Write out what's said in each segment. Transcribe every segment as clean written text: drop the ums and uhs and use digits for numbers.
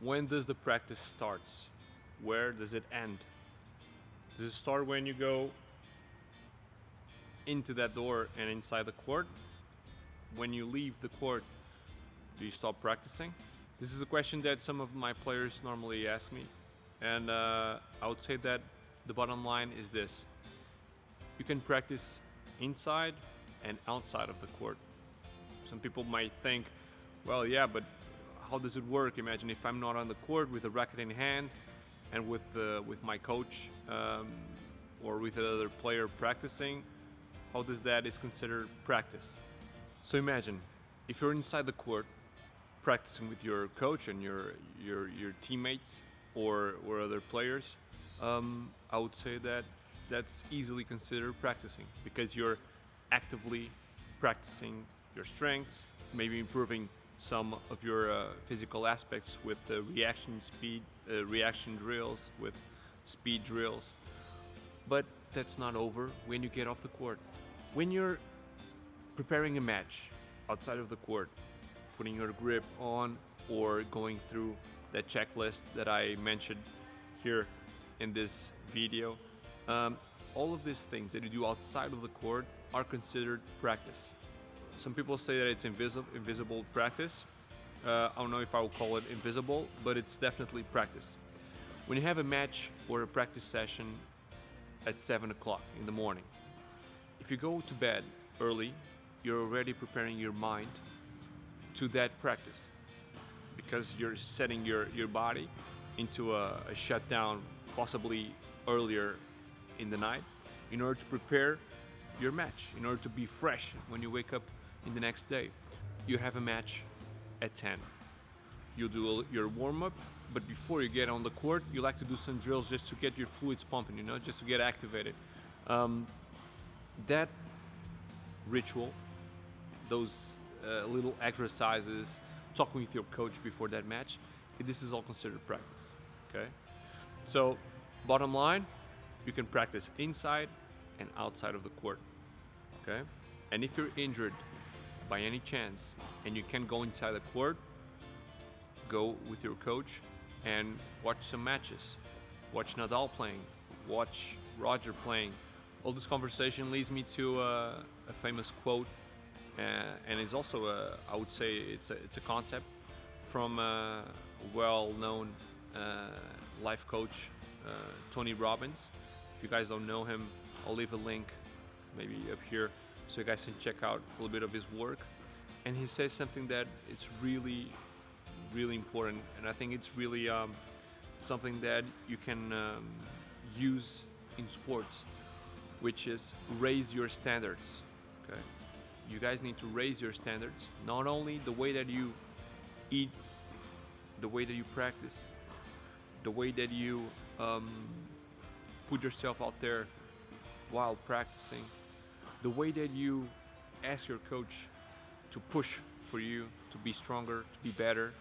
When does the practice starts? Where does it end? Does it start when you go into that door and inside the court? When you leave the court, do you stop practicing? This is a question that some of my players normally ask me, and I would say that the bottom line is this: you can practice inside and outside of the court. Some people might think, well, yeah, but how does it work? Imagine if I'm not on the court with a racket in hand and with my coach or with another player practicing. How does that is considered practice? So imagine if you're inside the court practicing with your coach and your teammates or other players. I would say that that's easily considered practicing because you're actively practicing your strengths, maybe improving some of your physical aspects with reaction speed, reaction drills, with speed drills. But that's not over when you get off the court. When you're preparing a match outside of the court, putting your grip on or going through that checklist that I mentioned here in this video, all of these things that you do outside of the court are considered practice. Some people say that it's invisible practice. I don't know if I will call it invisible, but it's definitely practice. When you have a match or a practice session at 7 o'clock in the morning, if you go to bed early, you're already preparing your mind to that practice because you're setting your body into a shutdown possibly earlier in the night in order to prepare your match, in order to be fresh when you wake up in the next day. You have a match at 10. You do your warm-up, but before you get on the court, you like to do some drills just to get your fluids pumping, just to get activated. That ritual, those little exercises, talking with your coach before that match, this is all considered practice, okay? So, bottom line, you can practice inside and outside of the court, okay? And if you're injured by any chance and you can't go inside the court, go with your coach and watch some matches. Watch Nadal playing, watch Roger playing. All this conversation leads me to a famous quote, and it's also I would say it's a concept from a well-known life coach, Tony Robbins. If you guys don't know him, I'll leave a link maybe up here so you guys can check out a little bit of his work. And he says something that it's really important, and I think it's really something that you can use in sports, which is raise your standards. Okay, you guys need to raise your standards, not only the way that you eat, the way that you practice, the way that you put yourself out there while practicing, the way that you ask your coach to push for you to be stronger, to be better,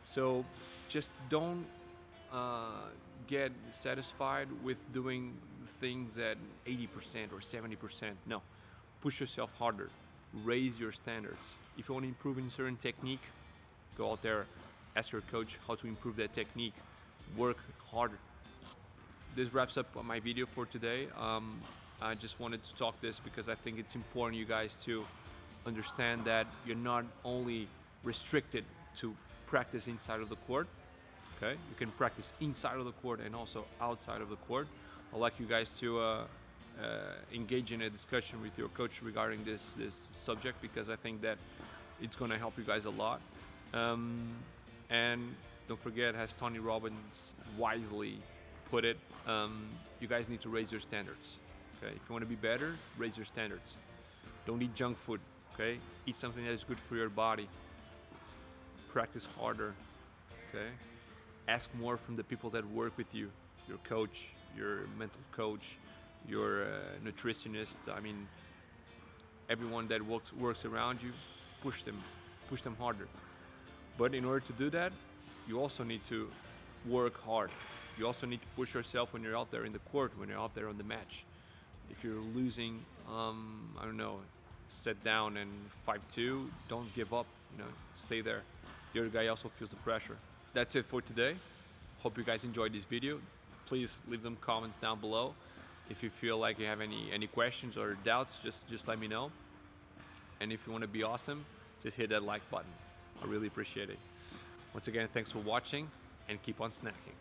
So just don't get satisfied with doing things at 80% or 70%. No, push yourself harder, raise your standards. If you want to improve in a certain technique, go out there, ask your coach how to improve that technique, work harder. This wraps up my video for today. I just wanted to talk this because I think it's important you guys to understand that you're not only restricted to practice inside of the court, okay? You can practice inside of the court and also outside of the court. I'd like you guys to engage in a discussion with your coach regarding this subject because I think that it's going to help you guys a lot. And don't forget, as Tony Robbins wisely put it, you guys need to raise your standards. Okay, if you want to be better, raise your standards. Don't eat junk food. Okay, eat something that is good for your body. Practice harder. Okay, ask more from the people that work with you, your coach, your mental coach, your nutritionist. I mean, everyone that works around you. Push them harder. But in order to do that, you also need to work hard. You also need to push yourself when you're out there in the court, when you're out there on the match. If you're losing, I don't know, set down and 5-2, don't give up, stay there. The other guy also feels the pressure. that's it for today. Hope you guys enjoyed this video. Please leave them comments down below. If you feel like you have any questions or doubts, just let me know. And if you want to be awesome, just hit that like button. I really appreciate it. Once again, thanks for watching, and keep on snacking.